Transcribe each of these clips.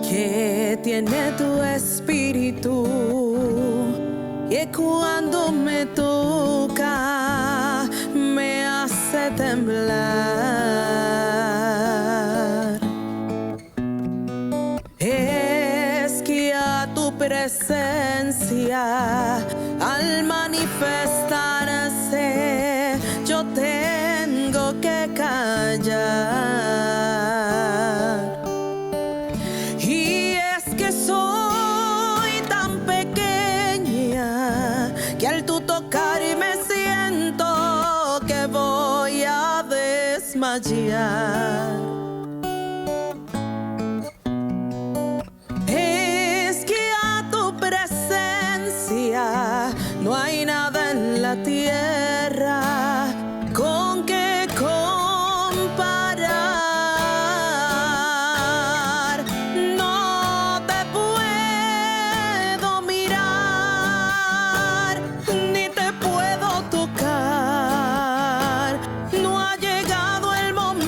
que tiene tu espíritu, que cuando me toca me hace temblar. Es que a tu presencia, al manifestarse, yo tengo que callar. Y es que soy tan pequeña que al tú tocarme siento que voy a desmayar. Es que a tu presencia no hay nada en la tierra con que comparar. No te puedo mirar, ni te puedo tocar. No ha llegado el momento.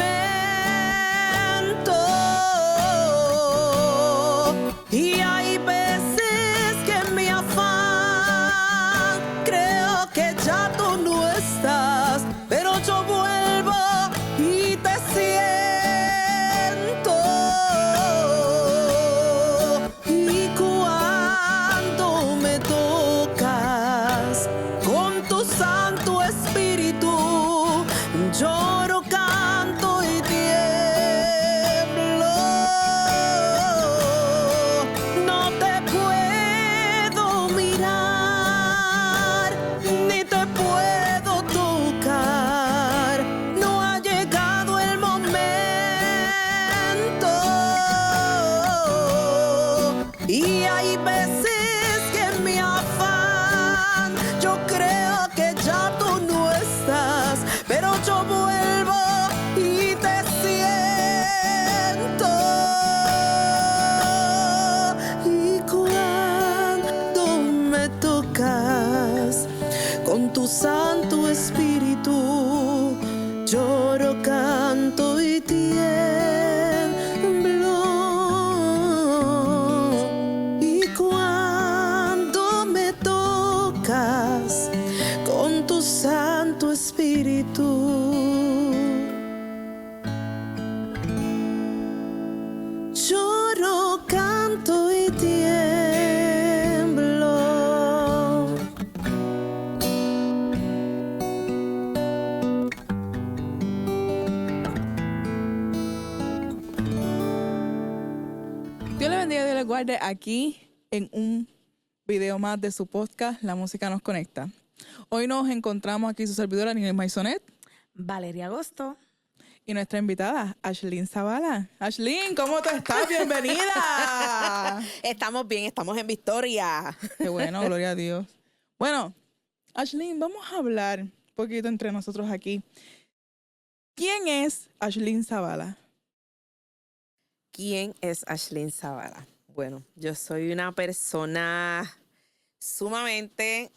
Y hay veces que en mi afán creo que ya tú no estás, pero yo vuelvo y te siento. Y cuando me tocas con tu Santo Espíritu, lloro, canto y tiemblo. No te puedo mirar, ni te puedo tocar. No ha llegado el momento. Y hay veces que en mi afán yo creo que ya tú no estás, pero yo vuelvo y te siento. Y cuando me tocas con tu Santo Espíritu, lloro, canto y tiemblo. Y cuando me tocas con tu Santo Espíritu, lloro, canto y tiemblo. Dios le bendiga, Dios le guarde aquí en un video más de su podcast, La Música Nos Conecta. Hoy nos encontramos aquí su servidora, Ninel Maisonet, Valeria Agosto. y nuestra invitada, Ashlyn Zavala. Ashlyn, ¿cómo tú estás? ¡Bienvenida! Estamos bien, estamos en victoria. Qué bueno, gloria a Dios. Bueno, Ashlyn, vamos a hablar un poquito entre nosotros aquí. ¿Quién es Ashlyn Zavala? ¿Quién es Ashlyn Zavala? Bueno, yo soy una persona sumamente...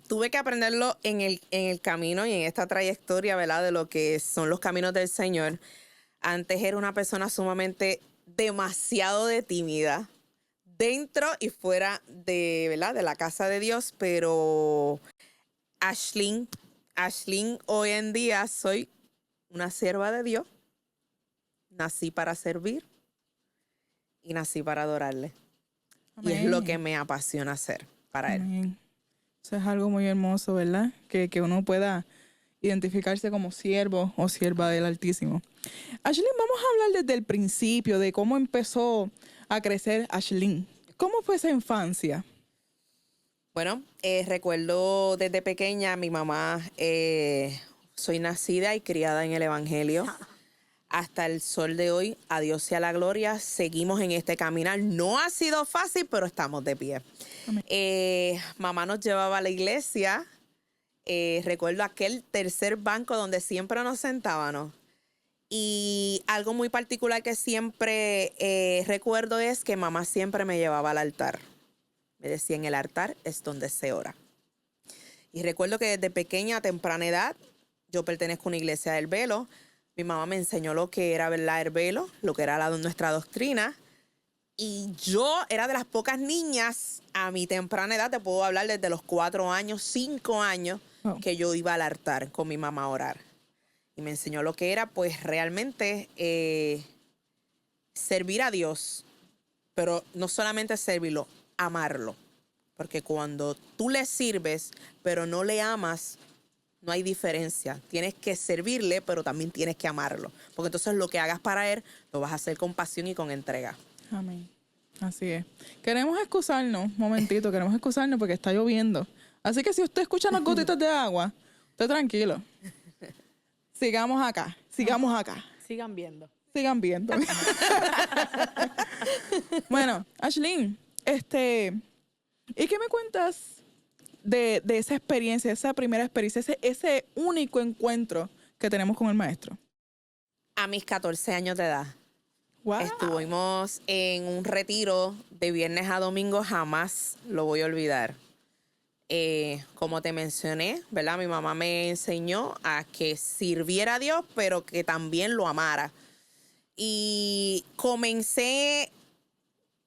tuve que aprenderlo en el camino y en esta trayectoria, ¿verdad? De lo que son los caminos del Señor. Antes era una persona sumamente demasiado tímida, dentro y fuera de, ¿verdad? De la casa de Dios, pero Ashlyn hoy en día soy una sierva de Dios. Nací para servir y nací para adorarle. Amén. Y es lo que me apasiona hacer para Él. Amén. Eso es algo muy hermoso, ¿verdad? Que uno pueda identificarse como siervo o sierva del Altísimo. Ashlyn, vamos a hablar desde el principio de cómo empezó a crecer Ashlyn. ¿Cómo fue esa infancia? Bueno, recuerdo desde pequeña, mi mamá, soy nacida y criada en el Evangelio. Hasta el sol de hoy, a Dios sea la gloria, seguimos en este caminar. No ha sido fácil, pero estamos de pie. Mamá nos llevaba a la iglesia. Recuerdo aquel tercer banco donde siempre nos sentábamos. Y algo muy particular que siempre recuerdo es que mamá siempre me llevaba al altar. Me decía, en el altar es donde se ora. Y recuerdo que desde pequeña, a temprana edad, yo pertenezco a una iglesia del velo. Mi mamá me enseñó lo que era, ¿verdad?, el velo, lo que era nuestra doctrina. Y yo era de las pocas niñas a mi temprana edad, te puedo hablar desde los 4 años, 5 años, Wow. que yo iba al altar con mi mamá a orar. Y me enseñó lo que era, pues realmente servir a Dios, pero no solamente servirlo, amarlo. Porque cuando tú le sirves, pero no le amas, no hay diferencia. Tienes que servirle, pero también tienes que amarlo. Porque entonces lo que hagas para Él, lo vas a hacer con pasión y con entrega. Amén. Así es. Queremos excusarnos, un momentito, queremos excusarnos porque está lloviendo. Así que si usted escucha unas gotitas de agua, usted tranquilo. Sigamos acá, sigamos acá. Sigan viendo. Sigan viendo. Bueno, Ashlyn, ¿y qué me cuentas de esa experiencia, esa primera experiencia, ese único encuentro que tenemos con el maestro? A mis 14 años de edad. Wow. Estuvimos en un retiro de viernes a domingo, jamás lo voy a olvidar. Como te mencioné, ¿verdad? Mi mamá me enseñó a que sirviera a Dios, pero que también lo amara. Y comencé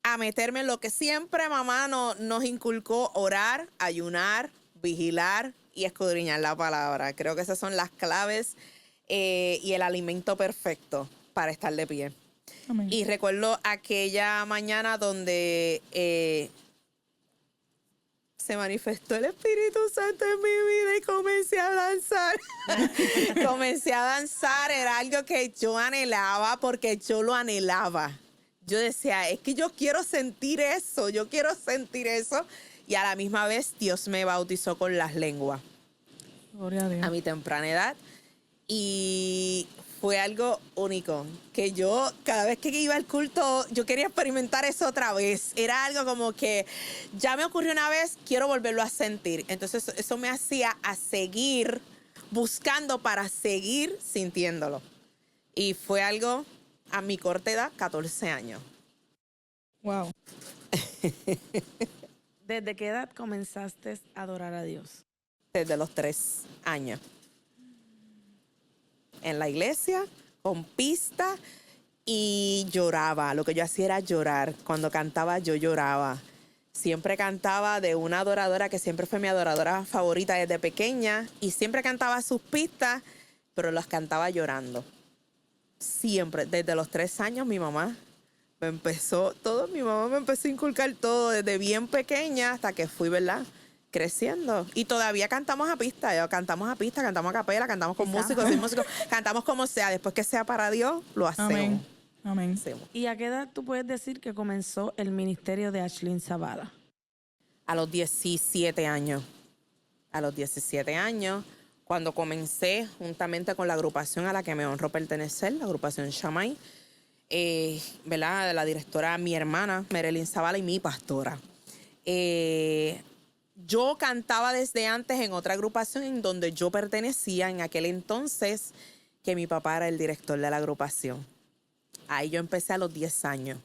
a meterme en lo que siempre mamá nos inculcó: orar, ayunar, vigilar y escudriñar la palabra. Creo que esas son las claves y el alimento perfecto para estar de pie. Amén. Y recuerdo aquella mañana donde se manifestó el Espíritu Santo en mi vida y comencé a danzar. Comencé a danzar, era algo que yo anhelaba porque yo lo anhelaba. Yo decía, es que yo quiero sentir eso, yo quiero sentir eso. Y a la misma vez Dios me bautizó con las lenguas Gloria a Dios. a mi temprana edad. Y fue algo único, que yo cada vez que iba al culto, yo quería experimentar eso otra vez. Era algo como que ya me ocurrió una vez, quiero volverlo a sentir. Entonces eso me hacía a seguir buscando para seguir sintiéndolo. Y fue algo a mi corta edad, 14 años. Wow. ¿Desde qué edad comenzaste a adorar a Dios? Desde los 3 años. En la iglesia, con pista, y lloraba. Lo que yo hacía era llorar. Cuando cantaba, yo lloraba. Siempre cantaba de una adoradora que siempre fue mi adoradora favorita desde pequeña, y siempre cantaba sus pistas, pero las cantaba llorando. Siempre, desde los 3 años, mi mamá me empezó a inculcar todo desde bien pequeña hasta que fui, ¿verdad?, creciendo. Y todavía cantamos a pista, cantamos a capela, cantamos con músicos, sin músicos, cantamos como sea. Después que sea para Dios, lo hacemos. Amén. Amén. Hacemos. ¿Y a qué edad tú puedes decir que comenzó el ministerio de Ashlyn Zabala? A los 17 años. A los 17 años, cuando comencé juntamente con la agrupación a la que me honro pertenecer, la agrupación Shammai, ¿verdad?, la directora, mi hermana, Merelyn Zabala, y mi pastora. Yo cantaba desde antes en otra agrupación en donde yo pertenecía en aquel entonces, que mi papá era el director de la agrupación. Ahí yo empecé a los 10 años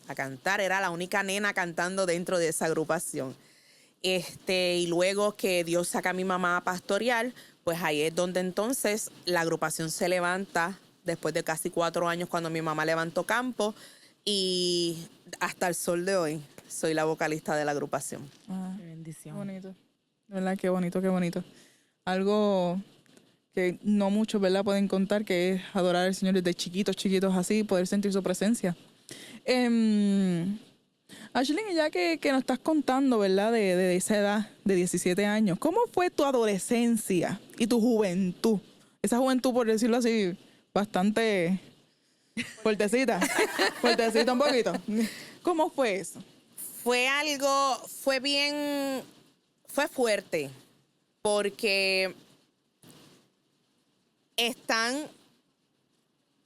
a cantar. Era la única nena cantando dentro de esa agrupación. Y luego que Dios saca a mi mamá a pastorear, pues ahí es donde entonces la agrupación se levanta después de casi 4 años, cuando mi mamá levantó campo, y hasta el sol de hoy soy la vocalista de la agrupación. Ah, Qué qué bendición. bonito. De verdad, qué bonito, qué bonito. Algo que no muchos, ¿verdad?, pueden contar, que es adorar al Señor desde chiquitos, así, poder sentir su presencia. Ashlyn, ya que nos estás contando, ¿verdad?, de esa edad, de 17 años, ¿cómo fue tu adolescencia y tu juventud? Esa juventud, por decirlo así, bastante fuertecita, fuertecita un poquito. ¿Cómo fue eso? Fue fuerte, porque están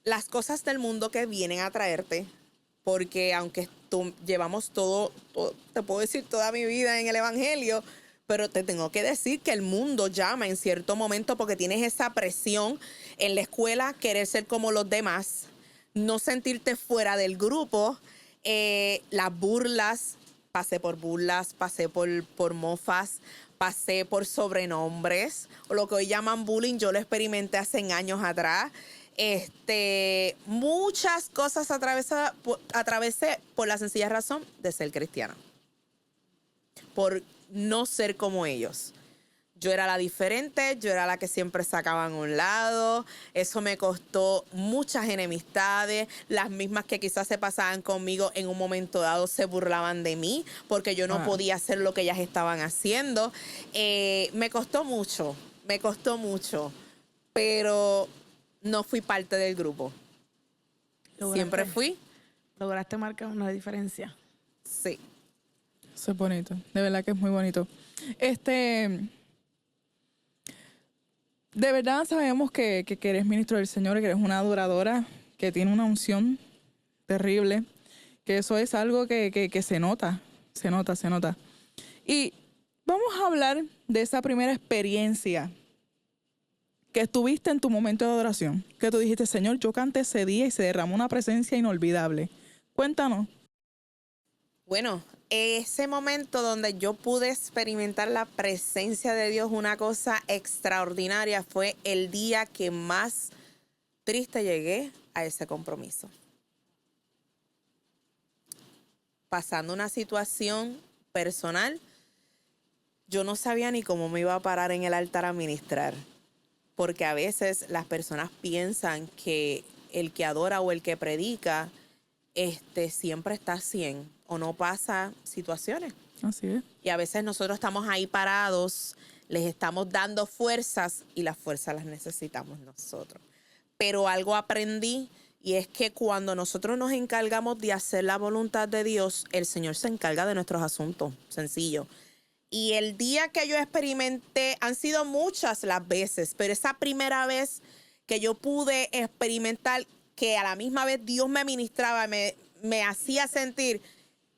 las cosas del mundo que vienen a traerte, porque aunque llevamos todo, te puedo decir, toda mi vida en el Evangelio, pero te tengo que decir que el mundo llama en cierto momento, porque tienes esa presión en la escuela, querer ser como los demás, no sentirte fuera del grupo, las burlas. Pasé por burlas, pasé por mofas, pasé por sobrenombres, o lo que hoy llaman bullying. Yo lo experimenté hace años atrás. Muchas cosas atravesé por la sencilla razón de ser cristiana. Por no ser como ellos. Yo era la diferente, yo era la que siempre sacaban a un lado. Eso me costó muchas enemistades. Las mismas que quizás se pasaban conmigo en un momento dado se burlaban de mí porque yo no podía hacer lo que ellas estaban haciendo. Me costó mucho, pero no fui parte del grupo. Siempre fui. ¿Lograste marcar una diferencia? Sí. Eso es bonito. De verdad que es muy bonito. De verdad sabemos que eres ministro del Señor, que eres una adoradora, que tiene una unción terrible, que eso es algo que se nota. Y vamos a hablar de esa primera experiencia que estuviste en tu momento de adoración, que tú dijiste, Señor, yo canté ese día y se derramó una presencia inolvidable. Cuéntanos. Bueno, ese momento donde yo pude experimentar la presencia de Dios, una cosa extraordinaria, fue el día que más triste llegué a ese compromiso. Pasando una situación personal, yo no sabía ni cómo me iba a parar en el altar a ministrar, porque a veces las personas piensan que el que adora o el que predica siempre está 100 o no pasa situaciones. Así es. Y a veces nosotros estamos ahí parados, les estamos dando fuerzas y las fuerzas las necesitamos nosotros. Pero algo aprendí y es que cuando nosotros nos encargamos de hacer la voluntad de Dios, el Señor se encarga de nuestros asuntos, sencillo. Y el día que yo experimenté, han sido muchas las veces, pero esa primera vez que yo pude experimentar que a la misma vez Dios me ministraba, me hacía sentir,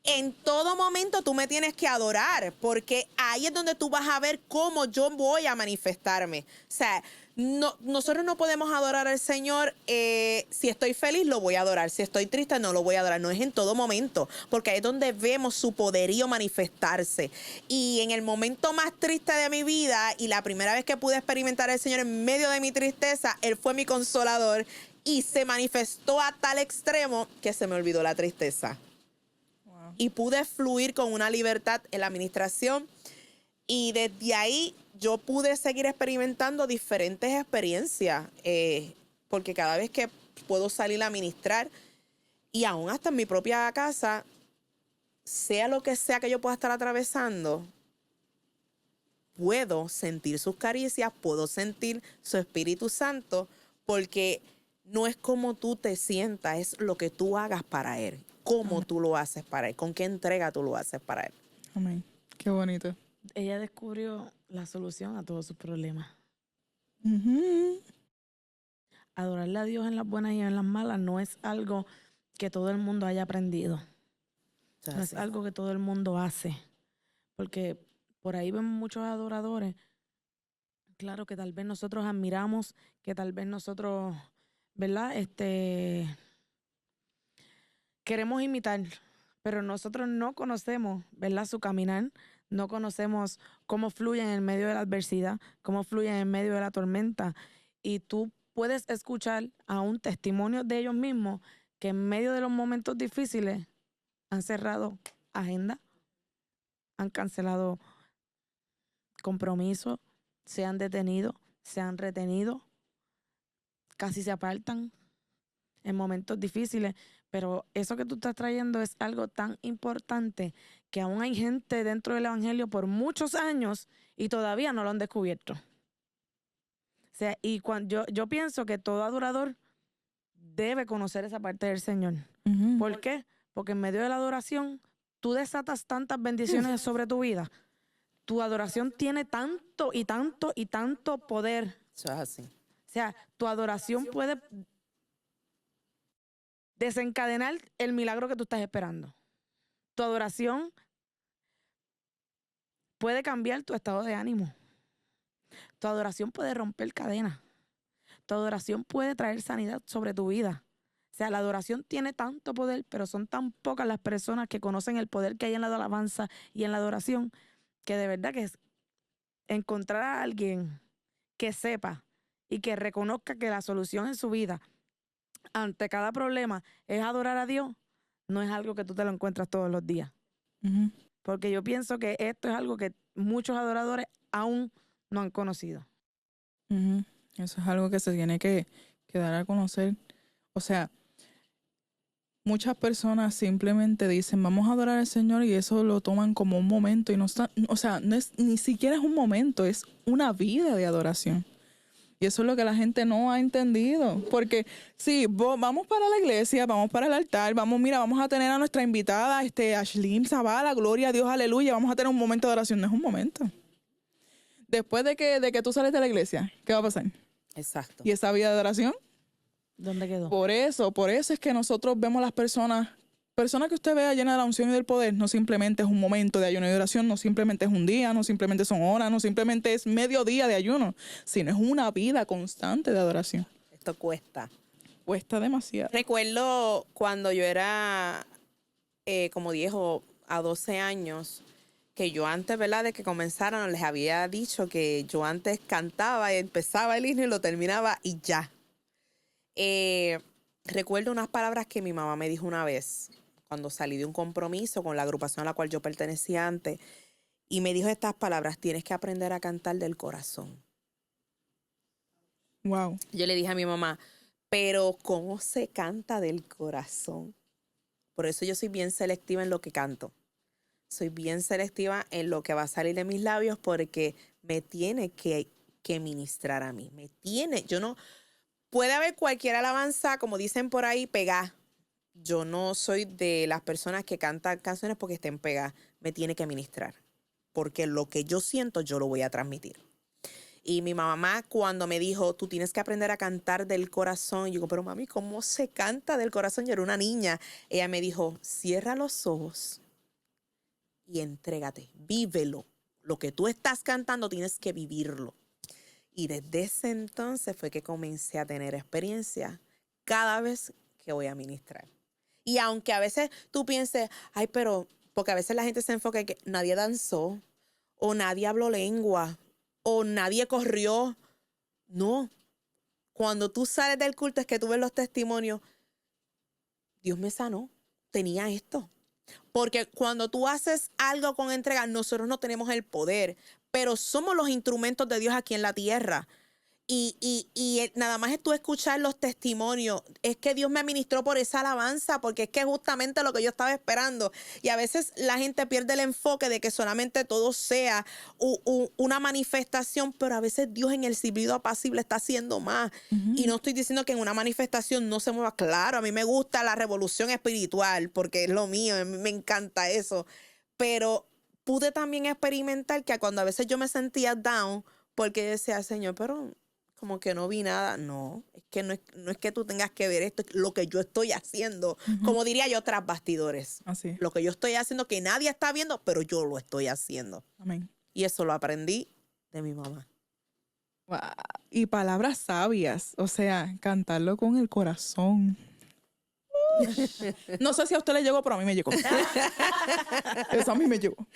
en todo momento tú me tienes que adorar, porque ahí es donde tú vas a ver cómo yo voy a manifestarme. O sea, nosotros no podemos adorar al Señor, si estoy feliz lo voy a adorar, si estoy triste no lo voy a adorar, no es en todo momento, porque ahí es donde vemos su poderío manifestarse. Y en el momento más triste de mi vida y la primera vez que pude experimentar al Señor en medio de mi tristeza, Él fue mi consolador y se manifestó a tal extremo que se me olvidó la tristeza. Wow. Y pude fluir con una libertad en la administración y desde ahí yo pude seguir experimentando diferentes experiencias, porque cada vez que puedo salir a ministrar y aún hasta en mi propia casa, sea lo que sea que yo pueda estar atravesando, puedo sentir sus caricias, puedo sentir su Espíritu Santo, porque no es como tú te sientas, es lo que tú hagas para Él, cómo tú lo haces para Él, con qué entrega tú lo haces para Él. Amén. Qué bonito. Ella descubrió la solución a todos sus problemas. Adorarle a Dios en las buenas y en las malas no es algo que todo el mundo haya aprendido. No es algo que todo el mundo hace. Porque por ahí vemos muchos adoradores. Claro que tal vez nosotros admiramos, que tal vez nosotros, ¿verdad? Queremos imitar, pero nosotros no conocemos, ¿verdad? Su caminar. No conocemos cómo fluyen en medio de la adversidad, cómo fluyen en medio de la tormenta. Y tú puedes escuchar a un testimonio de ellos mismos que en medio de los momentos difíciles han cerrado agenda, han cancelado compromisos, se han detenido, se han retenido, casi se apartan en momentos difíciles. Pero eso que tú estás trayendo es algo tan importante que aún hay gente dentro del Evangelio por muchos años y todavía no lo han descubierto. O sea, y cuando yo pienso que todo adorador debe conocer esa parte del Señor. ¿Por qué? Porque en medio de la adoración tú desatas tantas bendiciones sobre tu vida. Tu adoración tiene tanto y tanto y tanto poder. Eso es así. O sea, tu adoración puede desencadenar el milagro que tú estás esperando. Tu adoración puede cambiar tu estado de ánimo. Tu adoración puede romper cadenas. Tu adoración puede traer sanidad sobre tu vida. O sea, la adoración tiene tanto poder, pero son tan pocas las personas que conocen el poder que hay en la alabanza y en la adoración, que de verdad que es encontrar a alguien que sepa y que reconozca que la solución en su vida ante cada problema es adorar a Dios, no es algo que tú te lo encuentras todos los días. Ujú, Porque yo pienso que esto es algo que muchos adoradores aún no han conocido. ujú. Eso es algo que se tiene que dar a conocer. O sea, muchas personas simplemente dicen, vamos a adorar al Señor y eso lo toman como un momento y no está, o sea, no es ni siquiera es un momento, es una vida de adoración. Y eso es lo que la gente no ha entendido. Porque sí, vamos para la iglesia, vamos para el altar, mira, vamos a tener a nuestra invitada, Ashlyn Zavala, gloria a Dios, aleluya, vamos a tener un momento de oración. No es un momento. Después de que tú sales de la iglesia, ¿qué va a pasar? Exacto. ¿Y esa vida de oración? ¿Dónde quedó? Por eso es que nosotros vemos las personas que usted vea llenas de la unción y del poder, no simplemente es un momento de ayuno y oración, no simplemente es un día, no simplemente son horas, no simplemente es medio día de ayuno, sino es una vida constante de adoración. Esto cuesta. Cuesta demasiado. Recuerdo cuando yo era como 10 o a 12 años, que yo antes, ¿verdad?, de que comenzaran, les había dicho que yo antes cantaba y empezaba el himno y lo terminaba y ya. Recuerdo unas palabras que mi mamá me dijo una vez cuando salí de un compromiso con la agrupación a la cual yo pertenecía antes, y me dijo estas palabras: tienes que aprender a cantar del corazón. Wow. Yo le dije a mi mamá, pero ¿cómo se canta del corazón? Por eso yo soy bien selectiva en lo que canto. Soy bien selectiva en lo que va a salir de mis labios, porque me tiene que ministrar a mí. Puede haber cualquier alabanza, como dicen por ahí, pegada. Yo no soy de las personas que cantan canciones porque estén pegadas. Me tiene que ministrar, porque lo que yo siento yo lo voy a transmitir. Y mi mamá, cuando me dijo, tú tienes que aprender a cantar del corazón, yo digo, pero mami, ¿cómo se canta del corazón? Yo era una niña. Ella me dijo, cierra los ojos y entrégate, vívelo. Lo que tú estás cantando tienes que vivirlo. Y desde ese entonces fue que comencé a tener experiencia cada vez que voy a ministrar. Y aunque a veces tú pienses, ay, pero, porque a veces la gente se enfoca en que nadie danzó, o nadie habló lengua, o nadie corrió. No. Cuando tú sales del culto es que tú ves los testimonios. Dios me sanó. Tenía esto. Porque cuando tú haces algo con entrega, nosotros no tenemos el poder, pero somos los instrumentos de Dios aquí en la tierra. Y nada más es tú escuchar los testimonios. Es que Dios me administró por esa alabanza, porque es que es justamente lo que yo estaba esperando. Y a veces la gente pierde el enfoque de que solamente todo sea una manifestación, pero a veces Dios en el silbido apacible está haciendo más. Y no estoy diciendo que en una manifestación no se mueva. Claro, a mí me gusta la revolución espiritual, porque es lo mío, a mí me encanta eso. Pero pude también experimentar que cuando a veces yo me sentía down, porque decía, Señor, pero como que no vi nada. No, es que no es que tú tengas que ver esto, es lo que yo estoy haciendo. Como diría yo, tras bastidores. Así es. Lo que yo estoy haciendo que nadie está viendo, pero yo lo estoy haciendo. Amén. Y eso lo aprendí de mi mamá. Wow. Y palabras sabias, o sea, cantarlo con el corazón. No sé si a usted le llegó, pero a mí me llegó. Eso a mí me llegó.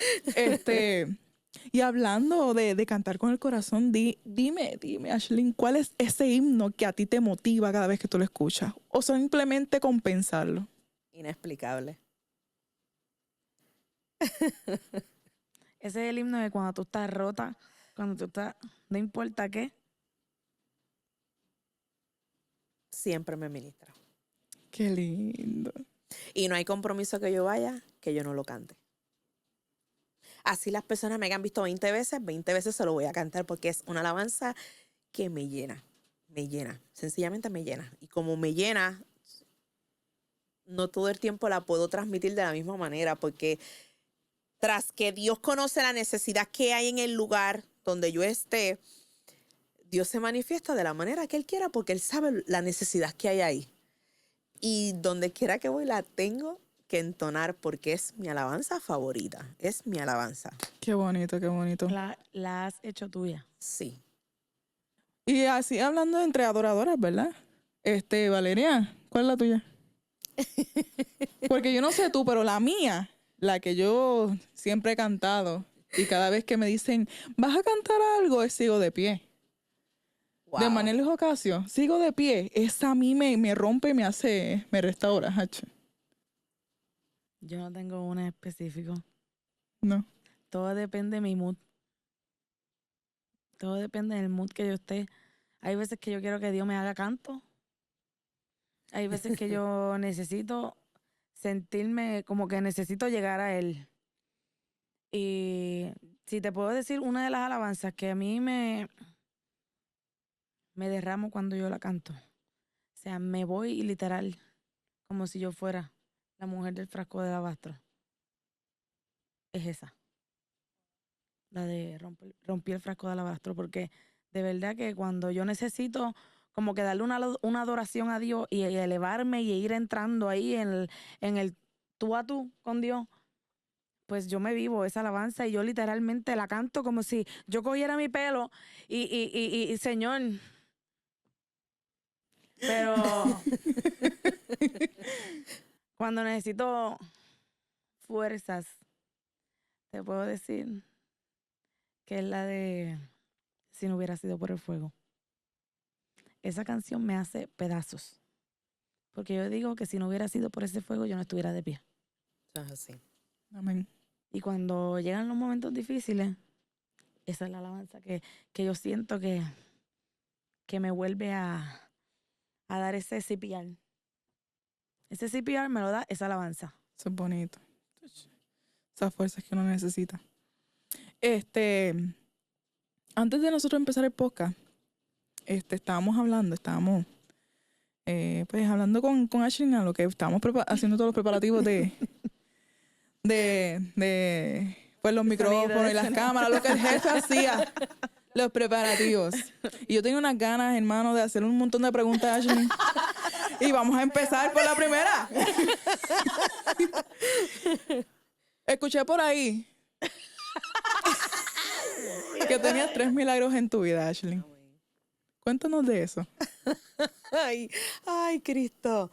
Y hablando de cantar con el corazón, dime, Ashlyn, ¿cuál es ese himno que a ti te motiva cada vez que tú lo escuchas? O simplemente compensarlo. Inexplicable. Ese es el himno de cuando tú estás rota, cuando tú estás, no importa qué. Siempre me ministra. Qué lindo. Y no hay compromiso que yo vaya que yo no lo cante. Así las personas me hayan visto 20 veces se lo voy a cantar, porque es una alabanza que me llena, sencillamente me llena. Y como me llena, no todo el tiempo la puedo transmitir de la misma manera, porque tras que Dios conoce la necesidad que hay en el lugar donde yo esté, Dios se manifiesta de la manera que Él quiera, porque Él sabe la necesidad que hay ahí. Y donde quiera que voy la tengo que entonar, porque es mi alabanza favorita. Es mi alabanza. Qué bonito, qué bonito. La has hecho tuya. Sí. Y así hablando entre adoradoras, ¿verdad? Valeria, ¿cuál es la tuya? Porque yo no sé tú, pero la mía, la que yo siempre he cantado, y cada vez que me dicen, ¿vas a cantar algo?, sigo de pie. Wow. De Manuel Ocasio, sigo de pie. Esa a mí me rompe, me restaura, hacho. Yo no tengo una en específico. No. Todo depende de mi mood. Todo depende del mood que yo esté. Hay veces que yo quiero que Dios me haga canto. Hay veces que yo necesito sentirme como que necesito llegar a Él. Y si te puedo decir una de las alabanzas que a mí me derramo cuando yo la canto. O sea, me voy literal como si yo fuera la mujer del frasco de alabastro. Es esa. La de rompí el frasco de alabastro, porque de verdad que cuando yo necesito como que darle una adoración a Dios y elevarme y ir entrando ahí en el tú a tú con Dios, pues yo me vivo esa alabanza y yo literalmente la canto como si yo cogiera mi pelo y Señor. Pero cuando necesito fuerzas, te puedo decir que es la de Si no hubiera sido por el fuego. Esa canción me hace pedazos. Porque yo digo que si no hubiera sido por ese fuego, yo no estuviera de pie. Eso es así. Amén. Y cuando llegan los momentos difíciles, esa es la alabanza que yo siento que me vuelve a dar ese CPR. Ese CPR me lo da esa alabanza. Eso es bonito. Esas fuerzas que uno necesita. Antes de nosotros empezar el podcast, estábamos hablando con Ashley, a lo que estábamos haciendo todos los preparativos de pues los micrófonos y las cámaras, lo que el jefe hacía, los preparativos. Y yo tenía unas ganas, hermano, de hacer un montón de preguntas a Ashley. Y vamos a empezar por la primera. Escuché por ahí que tenías 3 milagros en tu vida, Ashley. Cuéntanos de eso. Ay, Cristo.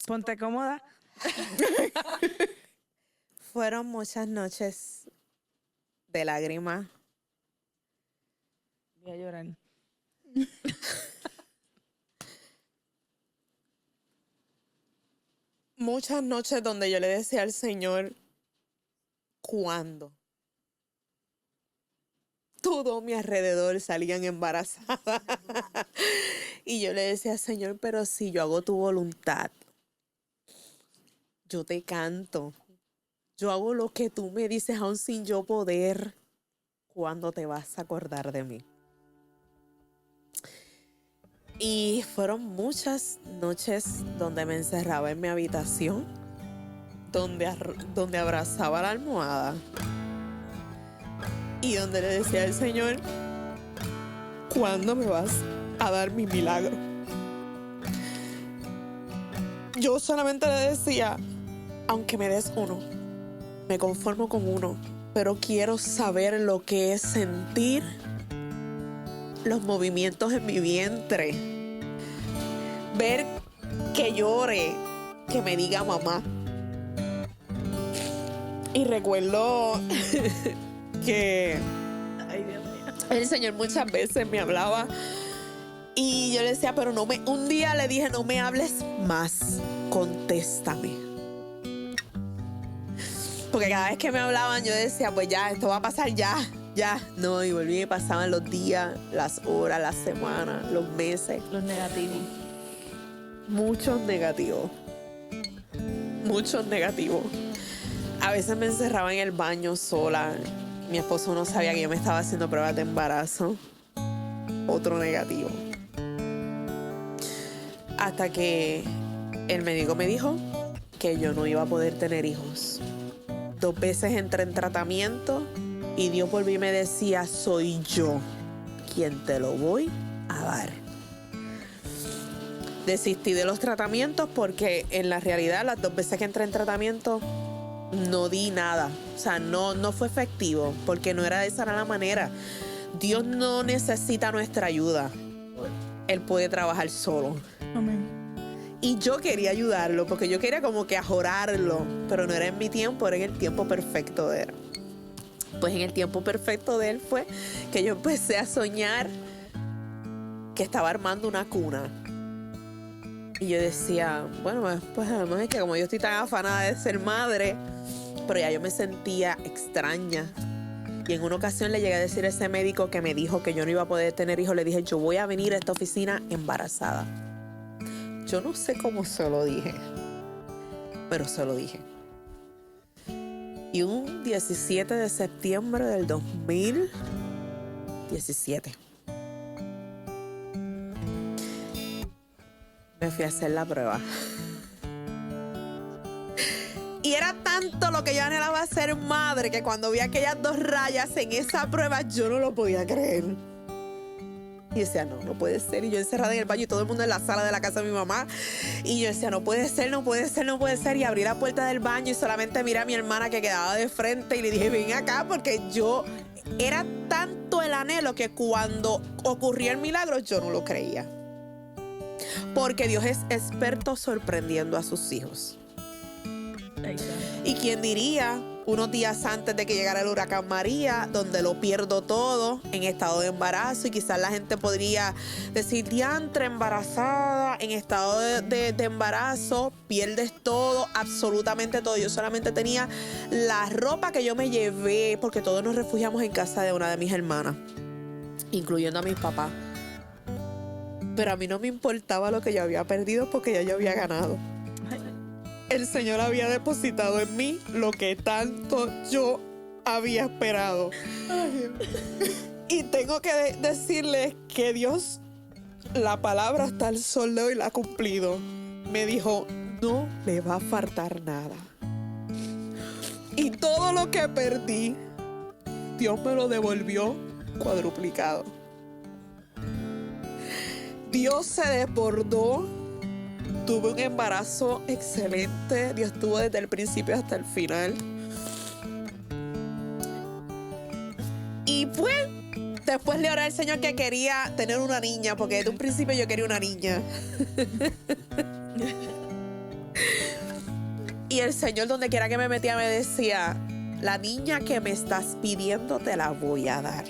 Ponte cómoda. Fueron muchas noches de lágrimas. Voy a llorar. Muchas noches donde yo le decía al Señor, ¿cuándo? Todo mi alrededor salían embarazadas. Y yo le decía, Señor, pero si yo hago tu voluntad, yo te canto, yo hago lo que tú me dices aún sin yo poder, ¿cuándo te vas a acordar de mí? Y fueron muchas noches donde me encerraba en mi habitación, donde abrazaba la almohada y donde le decía al Señor, ¿cuándo me vas a dar mi milagro? Yo solamente le decía, aunque me des uno, me conformo con uno, pero quiero saber lo que es sentir los movimientos en mi vientre, ver que llore, que me diga mamá. Y recuerdo que Ay, Dios mío. el Señor muchas veces me hablaba y yo le decía, pero un día le dije, no me hables más, contéstame. Porque cada vez que me hablaban yo decía, pues ya, esto va a pasar ya. No, y volví y pasaban los días, las horas, las semanas, los meses. Los negativos. Muchos negativos. A veces me encerraba en el baño sola. Mi esposo no sabía que yo me estaba haciendo pruebas de embarazo. Otro negativo. Hasta que el médico me dijo que yo no iba a poder tener hijos. 2 veces entré en tratamiento y Dios volvió y me decía, soy yo quien te lo voy a dar. Desistí de los tratamientos porque en la realidad las 2 veces que entré en tratamiento no di nada. O sea, no fue efectivo porque no era de esa la manera. Dios no necesita nuestra ayuda. Él puede trabajar solo. Amén. Y yo quería ayudarlo porque yo quería como que ajorarlo, pero no era en mi tiempo, era en el tiempo perfecto de él. Pues en el tiempo perfecto de él fue que yo empecé a soñar que estaba armando una cuna. Y yo decía, bueno, pues además es que como yo estoy tan afanada de ser madre, pero ya yo me sentía extraña. Y en una ocasión le llegué a decir a ese médico que me dijo que yo no iba a poder tener hijos, le dije, yo voy a venir a esta oficina embarazada. Yo no sé cómo se lo dije, pero se lo dije. Y un 17 de septiembre del 2017 me fui a hacer la prueba. Y era tanto lo que yo anhelaba ser madre que cuando vi aquellas 2 rayas en esa prueba yo no lo podía creer. Y decía, no puede ser. Y yo encerrada en el baño y todo el mundo en la sala de la casa de mi mamá. Y yo decía, no puede ser, no puede ser, no puede ser. Y abrí la puerta del baño y solamente miré a mi hermana que quedaba de frente y le dije, ven acá, porque yo era tanto el anhelo que cuando ocurría el milagro yo no lo creía. Porque Dios es experto sorprendiendo a sus hijos. Y quién diría, unos días antes de que llegara el huracán María, donde lo pierdo todo en estado de embarazo, y quizás la gente podría decir, diantre, embarazada, en estado de embarazo, pierdes todo, absolutamente todo. Yo solamente tenía la ropa que yo me llevé, porque todos nos refugiamos en casa de una de mis hermanas, incluyendo a mis papás. Pero a mí no me importaba lo que yo había perdido porque ya yo había ganado. El Señor había depositado en mí lo que tanto yo había esperado. Y tengo que decirles que Dios, la palabra hasta el sol de hoy la ha cumplido. Me dijo, no le va a faltar nada. Y todo lo que perdí, Dios me lo devolvió cuadruplicado. Dios se desbordó. Tuve un embarazo excelente. Dios estuvo desde el principio hasta el final. Y pues, después le oré al Señor que quería tener una niña, porque desde un principio yo quería una niña. Y el Señor, donde quiera que me metía, me decía, la niña que me estás pidiendo te la voy a dar.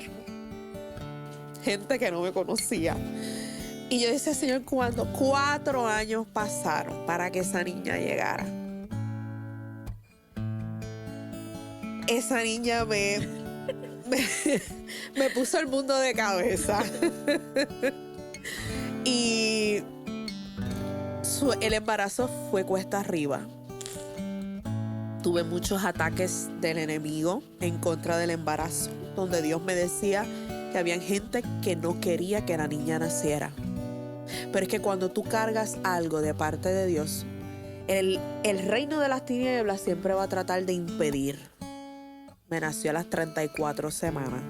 Gente que no me conocía. Y yo decía, Señor, cuando 4 años pasaron para que esa niña llegara. Esa niña me puso el mundo de cabeza. Y el embarazo fue cuesta arriba. Tuve muchos ataques del enemigo en contra del embarazo, donde Dios me decía que había gente que no quería que la niña naciera. Pero es que cuando tú cargas algo de parte de Dios, el reino de las tinieblas siempre va a tratar de impedir. Me nació a las 34 semanas.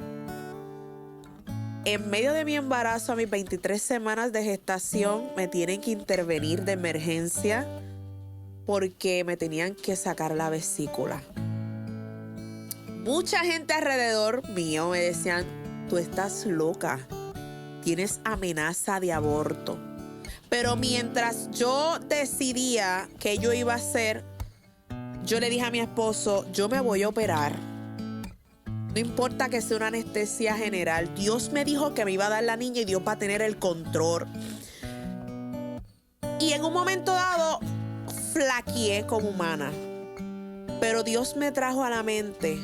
En medio de mi embarazo, a mis 23 semanas de gestación, me tienen que intervenir de emergencia porque me tenían que sacar la vesícula. Mucha gente alrededor mío me decían, tú estás loca. Tienes amenaza de aborto. Pero mientras yo decidía qué yo iba a hacer, yo le dije a mi esposo, yo me voy a operar. No importa que sea una anestesia general. Dios me dijo que me iba a dar la niña y Dios va a tener el control. Y en un momento dado, flaqueé como humana. Pero Dios me trajo a la mente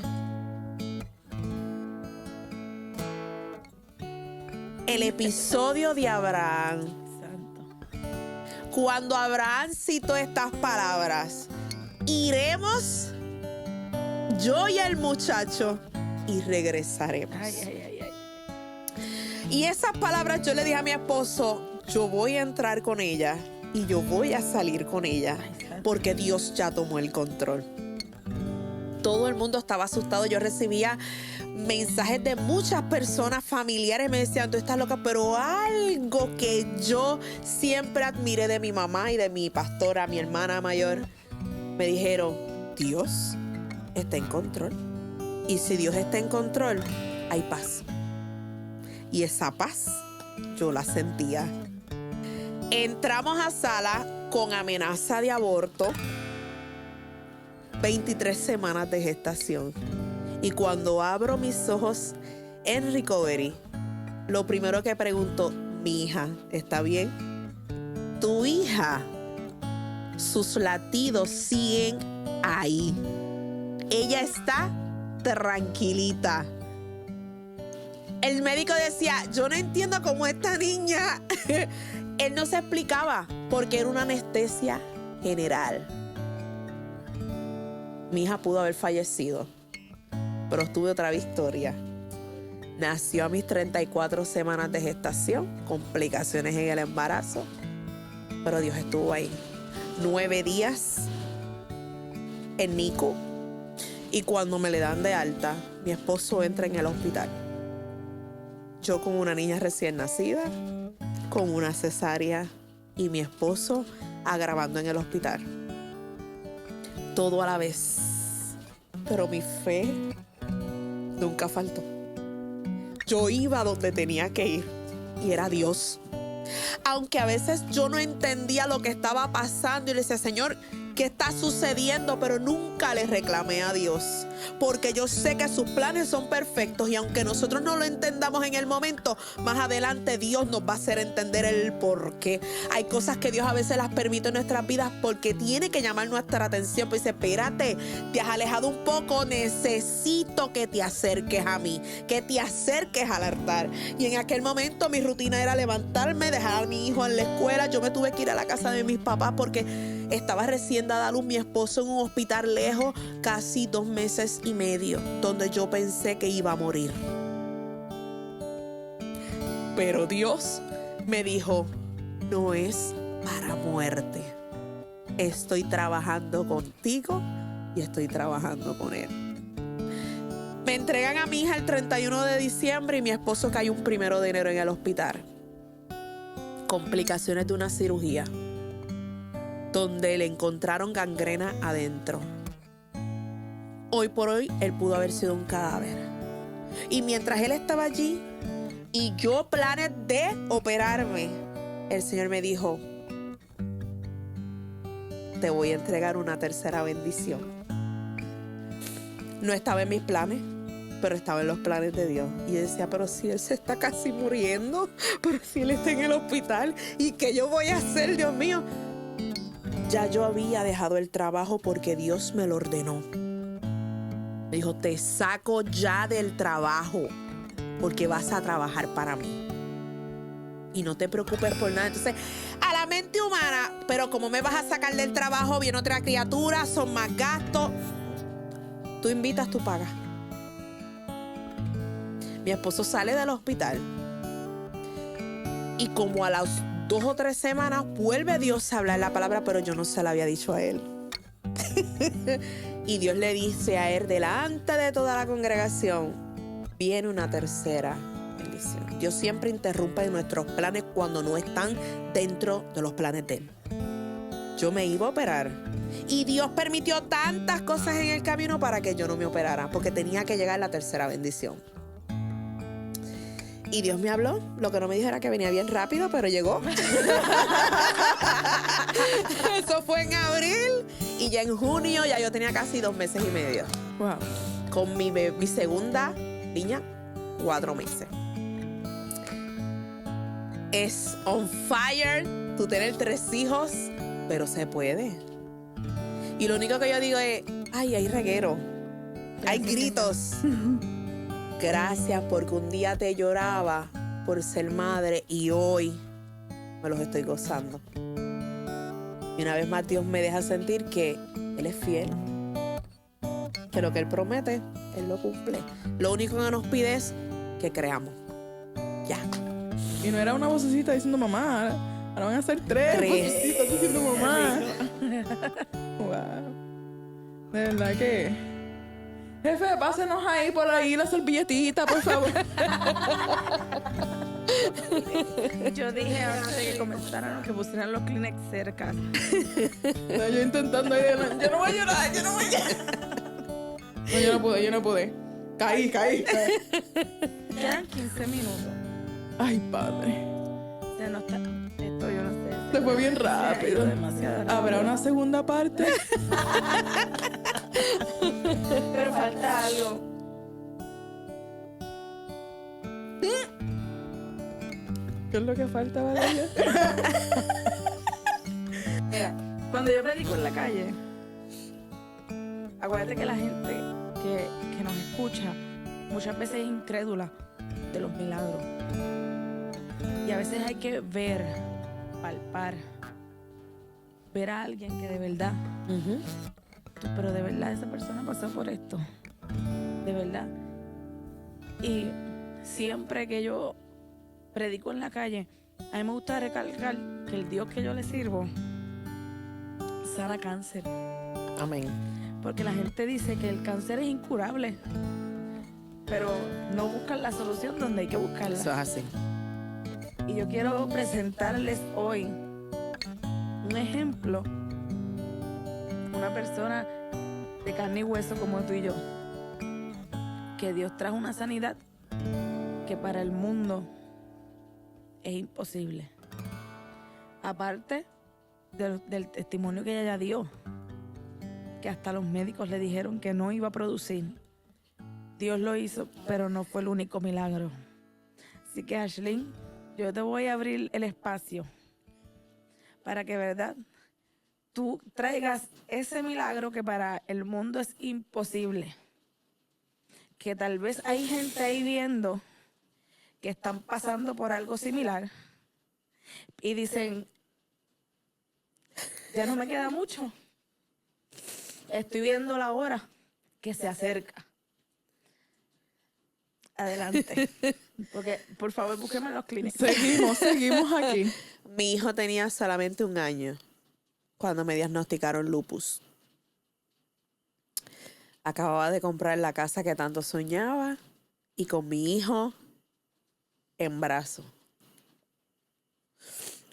el episodio de Abraham. Cuando Abraham citó estas palabras, iremos yo y el muchacho y regresaremos. Y esas palabras yo le dije a mi esposo, yo voy a entrar con ella y yo voy a salir con ella porque Dios ya tomó el control. Todo el mundo estaba asustado. Yo recibía mensajes de muchas personas familiares. Me decían, tú estás loca, pero algo que yo siempre admiré de mi mamá y de mi pastora, mi hermana mayor, me dijeron, Dios está en control. Y si Dios está en control, hay paz. Y esa paz yo la sentía. Entramos a sala con amenaza de aborto. 23 semanas de gestación. Y cuando abro mis ojos en recovery, lo primero que pregunto, mi hija, ¿está bien? Tu hija, sus latidos siguen ahí. Ella está tranquilita. El médico decía, yo no entiendo cómo esta niña... Él no se explicaba porque era una anestesia general. Mi hija pudo haber fallecido, pero tuve otra victoria. Nació a mis 34 semanas de gestación, complicaciones en el embarazo, pero Dios estuvo ahí. 9 días en NICU, y cuando me le dan de alta, mi esposo entra en el hospital. Yo con una niña recién nacida, con una cesárea, y mi esposo agravando en el hospital. Todo a la vez. Pero mi fe nunca faltó. Yo iba donde tenía que ir, y era Dios. Aunque a veces yo no entendía lo que estaba pasando y le decía, Señor, ¿qué está sucediendo? Pero nunca le reclamé a Dios, porque yo sé que sus planes son perfectos, y aunque nosotros no lo entendamos en el momento, más adelante Dios nos va a hacer entender el por qué. Hay cosas que Dios a veces las permite en nuestras vidas porque tiene que llamar nuestra atención. Pues dice, espérate, te has alejado un poco, necesito que te acerques a mí, que te acerques al altar. Y en aquel momento mi rutina era levantarme, dejar a mi hijo en la escuela. Yo me tuve que ir a la casa de mis papás porque estaba recién dada a luz mi esposo en un hospital lejos, casi 2 meses y medio, donde yo pensé que iba a morir. Pero Dios me dijo, no es para muerte. Estoy trabajando contigo y estoy trabajando con él. Me entregan a mi hija el 31 de diciembre y mi esposo cayó un 1 de enero en el hospital. Complicaciones de una cirugía, donde le encontraron gangrena adentro. Hoy por hoy, él pudo haber sido un cadáver. Y mientras él estaba allí, y yo planes de operarme, el Señor me dijo, te voy a entregar una tercera bendición. No estaba en mis planes, pero estaba en los planes de Dios. Y decía, pero si él se está casi muriendo, pero si él está en el hospital, ¿y qué yo voy a hacer, Dios mío? Ya yo había dejado el trabajo porque Dios me lo ordenó. Me dijo, te saco ya del trabajo porque vas a trabajar para mí. Y no te preocupes por nada. Entonces, a la mente humana, pero como me vas a sacar del trabajo, viene otra criatura, son más gastos. Tú invitas, tú pagas. Mi esposo sale del hospital y como a las 2 o 3 semanas vuelve Dios a hablar la palabra, pero yo no se la había dicho a él. Y Dios le dice a él, delante de toda la congregación, viene una tercera bendición. Dios siempre interrumpe nuestros planes cuando no están dentro de los planes de él. Yo me iba a operar y Dios permitió tantas cosas en el camino para que yo no me operara, porque tenía que llegar la tercera bendición. Y Dios me habló. Lo que no me dijo era que venía bien rápido, pero llegó. Eso fue en abril. Y ya en junio ya yo tenía casi 2 meses y medio. Wow. Con mi segunda niña, 4 meses. Es on fire tú tener 3 hijos, pero se puede. Y lo único que yo digo es, ay, hay reguero. Hay gritos. Gracias porque un día te lloraba por ser madre y hoy me los estoy gozando. Y una vez más Dios me deja sentir que Él es fiel. Que lo que Él promete, Él lo cumple. Lo único que nos pide es que creamos. Ya. Y no era una vocecita diciendo mamá. Ahora van a ser 3 vocecitas diciendo mamá. Wow. De verdad que... Jefe, pásenos ahí por ahí la servilletita, por favor. Yo dije antes de que comenzaran que pusieran los Kleenex cerca. No, yo intentando ahí yo no voy a llorar, yo no voy a llorar. No, yo no pude. Caí. Quedan 15 minutos. Ay, padre. Se nos está... Esto yo no sé. Se fue bien rápido. Demasiado rápido. ¿Habrá una segunda parte? Pero falta algo. ¿Qué es lo que faltaba de ella? Mira, cuando yo predico en la calle, acuérdate que la gente que nos escucha muchas veces es incrédula de los milagros. Y a veces hay que ver, palpar, ver a alguien que de verdad, pero de verdad esa persona pasó por esto, de verdad. Y siempre que yo predico en la calle, a mí me gusta recalcar que el Dios que yo le sirvo sana cáncer. Amén. Porque la gente dice que el cáncer es incurable, pero no buscan la solución donde hay que buscarla. Eso es así. Y yo quiero presentarles hoy un ejemplo, una persona de carne y hueso como tú y yo, que Dios trajo una sanidad que para el mundo es imposible. Aparte del testimonio que ella ya dio, que hasta los médicos le dijeron que no iba a producir. Dios lo hizo, pero no fue el único milagro. Así que, Ashley, yo te voy a abrir el espacio para que, ¿verdad?, tú traigas ese milagro que para el mundo es imposible. Que tal vez hay gente ahí viendo que están pasando por algo similar y dicen, ya no me queda mucho. Estoy viendo la hora que se acerca. Adelante. Porque, por favor, búsqueme los clínicos. Seguimos aquí. Mi hijo tenía solamente 1 año cuando me diagnosticaron lupus. Acababa de comprar la casa que tanto soñaba y con mi hijo en brazos.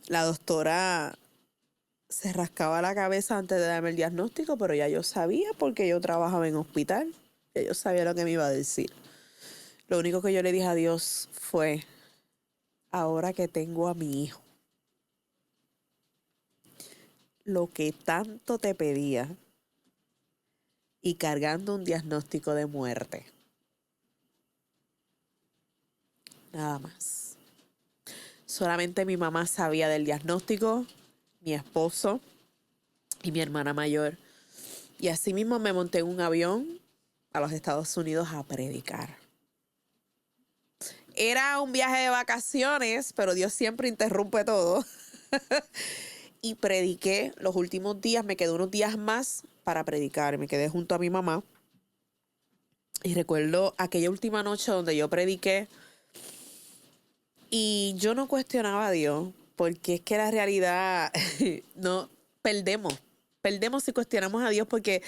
La doctora se rascaba la cabeza antes de darme el diagnóstico, pero ya yo sabía porque yo trabajaba en hospital. Ya yo sabía lo que me iba a decir. Lo único que yo le dije a Dios fue, ahora que tengo a mi hijo, lo que tanto te pedía y cargando un diagnóstico de muerte. Nada más. Solamente mi mamá sabía del diagnóstico, mi esposo y mi hermana mayor. Y así mismo me monté en un avión a los Estados Unidos a predicar. Era un viaje de vacaciones, pero Dios siempre interrumpe todo. Y prediqué los últimos días, me quedé unos días más para predicar. Me quedé junto a mi mamá. Y recuerdo aquella última noche donde yo prediqué. Y yo no cuestionaba a Dios, porque es que la realidad, no, perdemos si cuestionamos a Dios, porque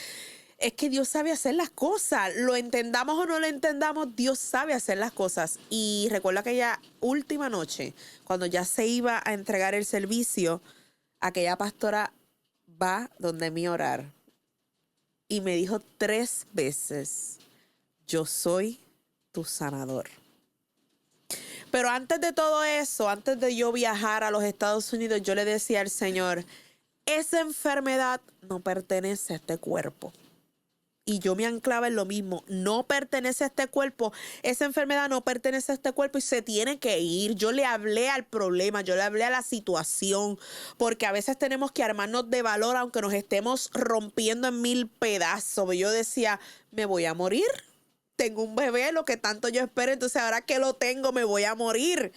es que Dios sabe hacer las cosas, lo entendamos o no lo entendamos, Dios sabe hacer las cosas. Y recuerdo aquella última noche, cuando ya se iba a entregar el servicio, aquella pastora va donde mí a orar y me dijo 3 veces, yo soy tu sanador. Pero antes de todo eso, antes de yo viajar a los Estados Unidos, yo le decía al Señor, esa enfermedad no pertenece a este cuerpo. Y yo me anclaba en lo mismo, no pertenece a este cuerpo, esa enfermedad no pertenece a este cuerpo y se tiene que ir. Yo le hablé al problema, yo le hablé a la situación, porque a veces tenemos que armarnos de valor aunque nos estemos rompiendo en 1000 pedazos. Yo decía, me voy a morir. Tengo un bebé, lo que tanto yo espero, entonces ahora que lo tengo me voy a morir.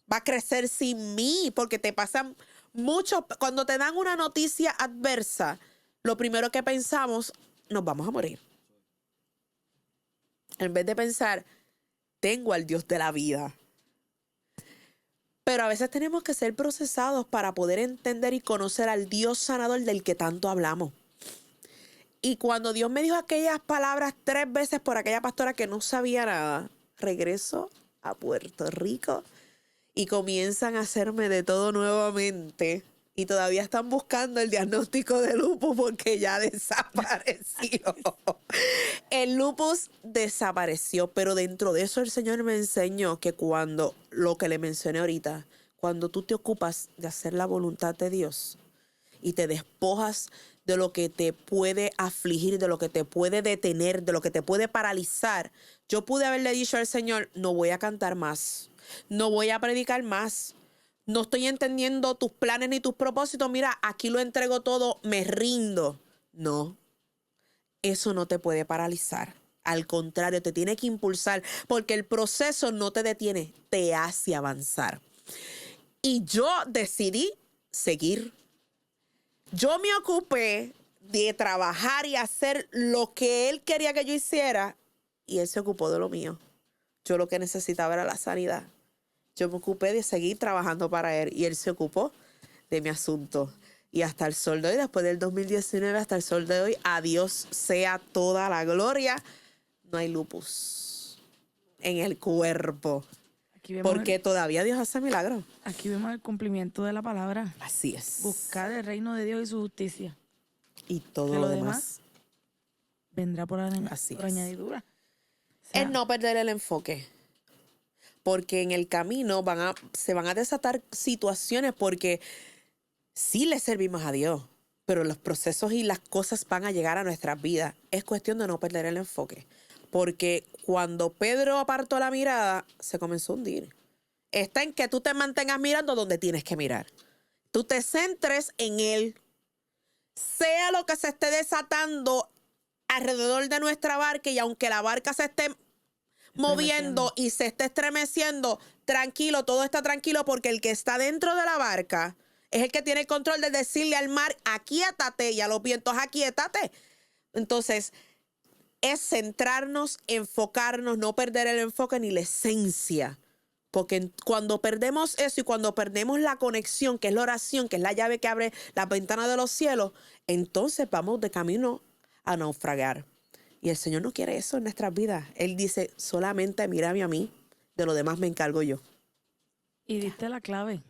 Va a crecer sin mí, porque te pasan muchos, cuando te dan una noticia adversa, lo primero que pensamos, nos vamos a morir. En vez de pensar, tengo al Dios de la vida. Pero a veces tenemos que ser procesados para poder entender y conocer al Dios sanador del que tanto hablamos. Y cuando Dios me dijo aquellas palabras 3 veces por aquella pastora que no sabía nada, regreso a Puerto Rico y comienzan a hacerme de todo nuevamente. Y todavía están buscando el diagnóstico de lupus porque ya desapareció. El lupus desapareció, pero dentro de eso el Señor me enseñó que cuando, lo que le mencioné ahorita, cuando tú te ocupas de hacer la voluntad de Dios y te despojas de lo que te puede afligir, de lo que te puede detener, de lo que te puede paralizar. Yo pude haberle dicho al Señor, no voy a cantar más, no voy a predicar más, no estoy entendiendo tus planes ni tus propósitos, mira, aquí lo entrego todo, me rindo. No, eso no te puede paralizar. Al contrario, te tiene que impulsar, porque el proceso no te detiene, te hace avanzar. Y yo decidí seguir. Yo me ocupé de trabajar y hacer lo que él quería que yo hiciera, y él se ocupó de lo mío. Yo lo que necesitaba era la sanidad. Yo me ocupé de seguir trabajando para él, y él se ocupó de mi asunto. Y hasta el sol de hoy, después del 2019, hasta el sol de hoy, a Dios sea toda la gloria. No hay lupus en el cuerpo. Aquí vemos Porque todavía Dios hace milagros. aquí vemos el cumplimiento de la palabra. Así es. Buscar el reino de Dios y su justicia. Y todo Que lo lo demás. Vendrá por Así es. añadidura. O sea, Es no perder el enfoque. Porque en el camino se van a desatar situaciones, porque sí le servimos a Dios, pero los procesos y las cosas van a llegar a nuestras vidas. Es cuestión de no perder el enfoque. Porque cuando Pedro apartó la mirada, se comenzó a hundir. Está en que tú te mantengas mirando donde tienes que mirar. Tú te centres en Él. Sea lo que se esté desatando alrededor de nuestra barca, y aunque la barca se esté moviendo y se esté estremeciendo, tranquilo, todo está tranquilo, porque el que está dentro de la barca es el que tiene el control de decirle al mar, aquíétate, y a los vientos, aquíétate. Entonces, es centrarnos, enfocarnos, no perder el enfoque ni la esencia. Porque cuando perdemos eso y cuando perdemos la conexión, que es la oración, que es la llave que abre la ventana de los cielos, entonces vamos de camino a naufragar. Y el Señor no quiere eso en nuestras vidas. Él dice, solamente mírame a mí, de lo demás me encargo yo. Y diste la clave.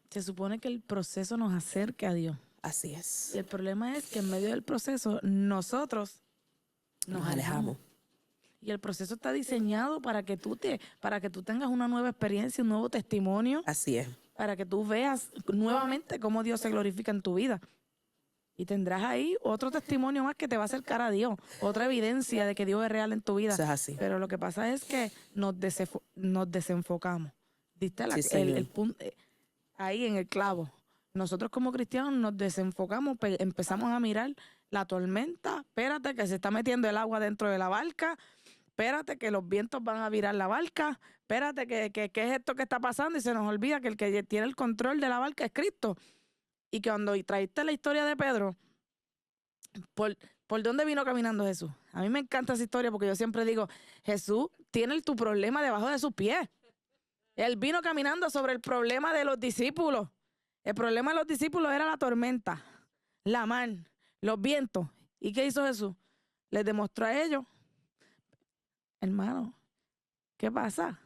Se supone que el proceso nos acerque a Dios. Así es. Y el problema es que en medio del proceso nosotros nos alejamos. Y el proceso está diseñado para que tú tengas una nueva experiencia, un nuevo testimonio, Así es. para que tú veas nuevamente cómo Dios se glorifica en tu vida. Y tendrás ahí otro testimonio más que te va a acercar a Dios, otra evidencia de que Dios es real en tu vida. Eso es así. Pero lo que pasa es que nos desenfocamos. ¿Viste Sí, señor. el punto ahí en el clavo? Nosotros como cristianos nos desenfocamos, empezamos a mirar la tormenta. Espérate que se está metiendo el agua dentro de la barca. Espérate que los vientos van a virar la barca. Espérate que es esto que está pasando, y se nos olvida que el que tiene el control de la barca es Cristo. Y que cuando traíste la historia de Pedro, ¿por dónde vino caminando Jesús? A mí me encanta esa historia, porque yo siempre digo, Jesús tiene tu problema debajo de sus pies. Él vino caminando sobre el problema de los discípulos. El problema de los discípulos era la tormenta, la mar, los vientos. ¿Y qué hizo Jesús? Les demostró a ellos, hermano, ¿qué pasa?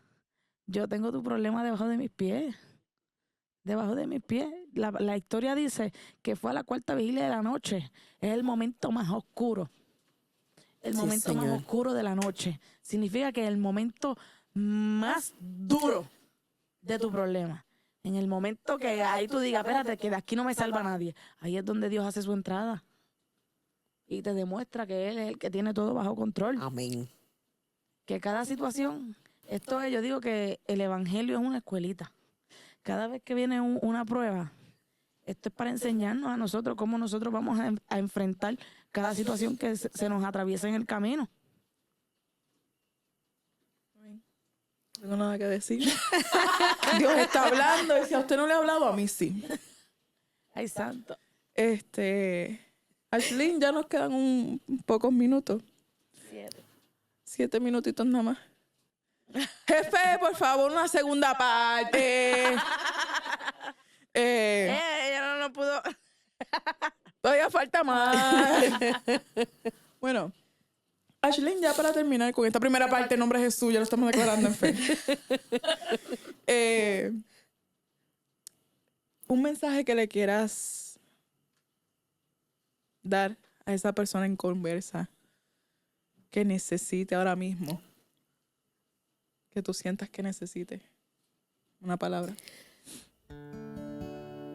Yo tengo tu problema debajo de mis pies. Debajo de mis pies. La historia dice que fue a la cuarta vigilia de la noche. Es el momento más oscuro. El Sí, momento más Señor. oscuro de la noche. Significa que es el momento más duro de tu problema. En el momento que ahí tú digas, espérate, que de aquí no me salva nadie. Ahí es donde Dios hace su entrada. Y te demuestra que Él es el que tiene todo bajo control. Amén. Que cada situación, yo digo que el evangelio es una escuelita. Cada vez que viene una prueba, esto es para enseñarnos a nosotros cómo nosotros vamos a enfrentar cada situación que se nos atraviesa en el camino. No tengo nada que decir. Dios está hablando, y si a usted no le ha hablado, a mí sí. Ay, santo. Ashley, ya nos quedan pocos minutos. 7 minutitos nada más. Jefe, por favor, una segunda parte. Ella no pudo. Todavía falta más. Bueno, Ashley, ya para terminar con esta primera parte, en nombre de Jesús, ya lo estamos declarando en fe. Un mensaje que le quieras dar a esa persona en conversa que necesite ahora mismo, que tú sientas que necesite una palabra.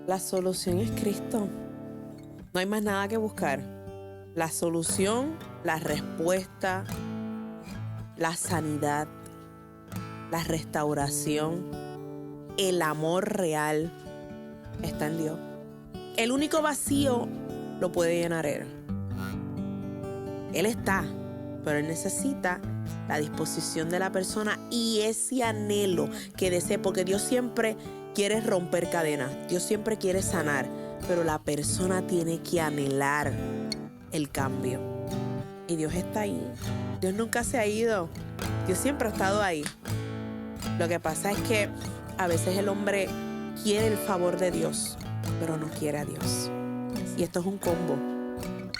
La solución es Cristo. No hay más nada que buscar. La solución, la respuesta, la sanidad, la restauración, el amor real está en Dios. El único vacío lo puede llenar Él. Él está, pero Él necesita la disposición de la persona y ese anhelo que desea, porque Dios siempre quiere romper cadenas, Dios siempre quiere sanar, pero la persona tiene que anhelar el cambio. Y Dios está ahí. Dios nunca se ha ido. Dios siempre ha estado ahí. Lo que pasa es que a veces el hombre quiere el favor de Dios, pero no quiere a Dios. Y esto es un combo.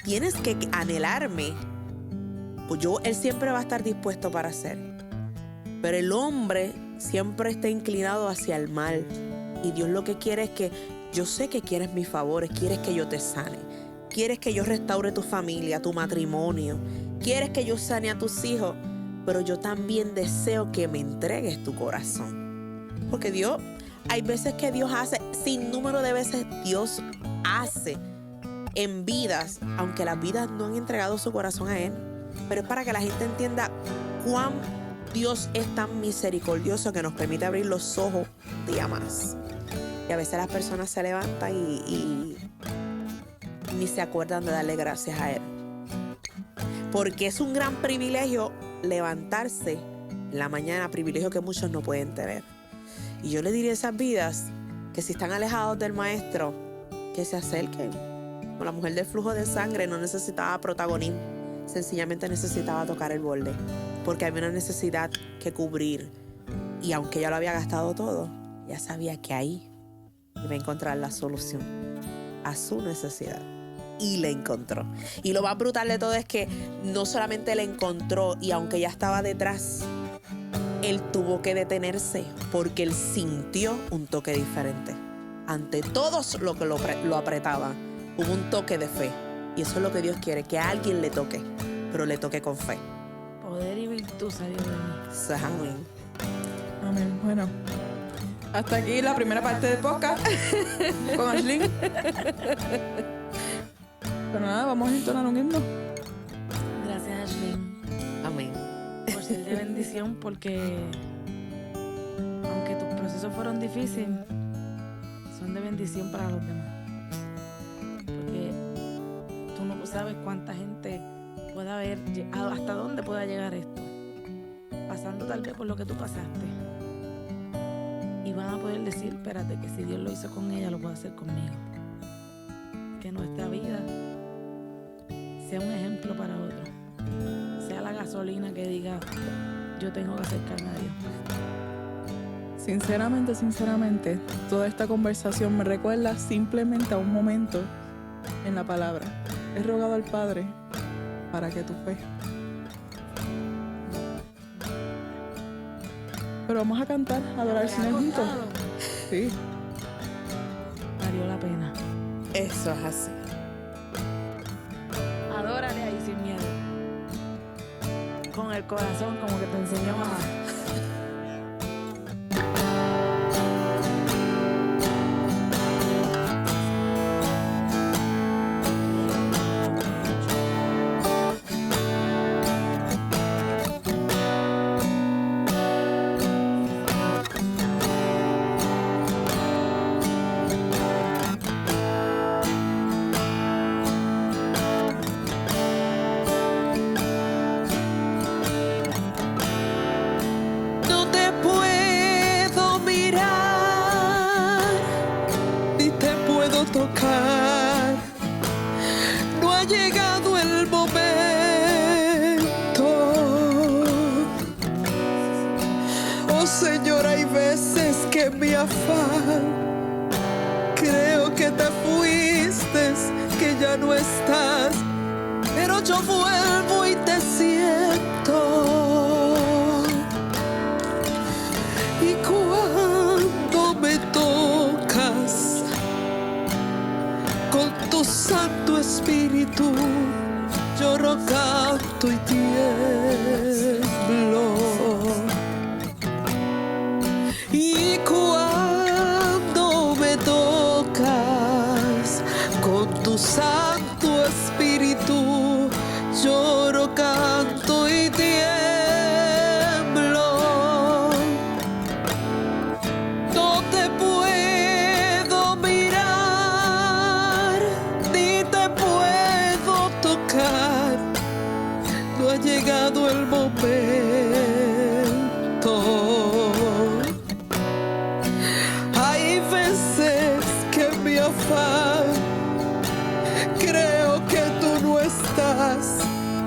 Tienes que anhelarme. Pues Él siempre va a estar dispuesto para hacer. Pero el hombre siempre está inclinado hacia el mal. Y Dios lo que quiere es que yo sé que quieres mis favores, quieres que yo te sane, quieres que yo restaure tu familia, tu matrimonio, quieres que yo sane a tus hijos, pero yo también deseo que me entregues tu corazón. Porque Dios, hay veces que Dios hace, sin número de veces Dios hace en vidas, aunque las vidas no han entregado su corazón a Él, pero es para que la gente entienda cuán Dios es tan misericordioso que nos permite abrir los ojos un día más. Y a veces las personas se levantan y ni se acuerdan de darle gracias a Él. Porque es un gran privilegio levantarse en la mañana, privilegio que muchos no pueden tener. Y yo le diría a esas vidas que si están alejados del Maestro, que se acerquen. Como la mujer del flujo de sangre no necesitaba protagonismo, sencillamente necesitaba tocar el borde, porque había una necesidad que cubrir. Y aunque ella lo había gastado todo, ya sabía que ahí iba a encontrar la solución a su necesidad. Y la encontró. Y lo más brutal de todo es que no solamente la encontró, y aunque ya estaba detrás, él tuvo que detenerse porque él sintió un toque diferente. Ante todos lo que lo apretaban, hubo un toque de fe. Y eso es lo que Dios quiere, que a alguien le toque, pero le toque con fe. Poder y virtud salió de mí. Amén. Amén. Bueno, hasta aquí la primera parte del podcast con Ashley. Pero nada, vamos a entonar un himno. Gracias, Ashley, Amén. por ser de bendición, porque aunque tus procesos fueron difíciles, son de bendición para los demás. Porque tú no sabes cuánta gente puede haber, hasta dónde pueda llegar esto, pasando tal vez por lo que tú pasaste. Y van a poder decir, espérate, que si Dios lo hizo con ella, lo puede hacer conmigo. Que nuestra vida sea un ejemplo para otros. Sea la gasolina que diga, yo tengo que acercarme a Dios. Sinceramente, toda esta conversación me recuerda simplemente a un momento en la palabra. He rogado al Padre para que tu fe. Pero vamos a cantar, a adorar al Señor juntos. Sí. Valió la pena. Eso es así. Adórale ahí sin miedo. Con el corazón, como que te enseñó mamá. No te puedo mirar, ni te puedo tocar. No ha llegado el momento. Oh Señor, hay veces que en mi afán creo que te fuiste, que ya no estás, pero yo vuelvo y te siento. Y cuando me tocas con tu Santo Espíritu, lloro, canto y tiemblo. Y cuando me tocas con tu Santo Espíritu, lloro, canto y tiemblo. No te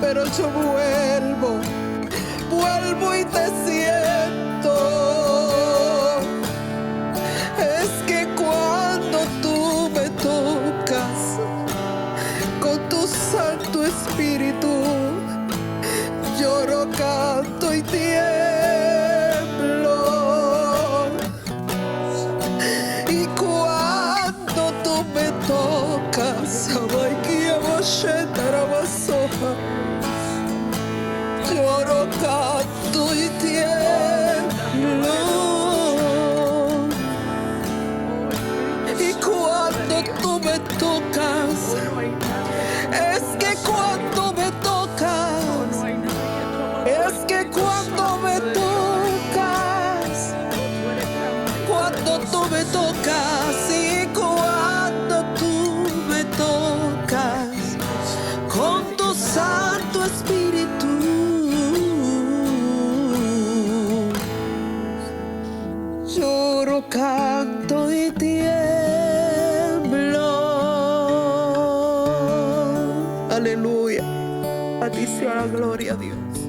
pero yo vuelvo y te siento. Es que cuando tú me tocas con tu Santo Espíritu, lloro, canto y tiemblo. Y cuando tú me tocas, lloro, canto y tiemblo. Y cuando tú me tocas, es que cuando me tocas, es que cuando me tocas, cuando tú me tocas, y cuando tú me tocas con tu Santo Espíritu, lloro, canto y tiemblo. Aleluya. A ti sea la gloria, Dios.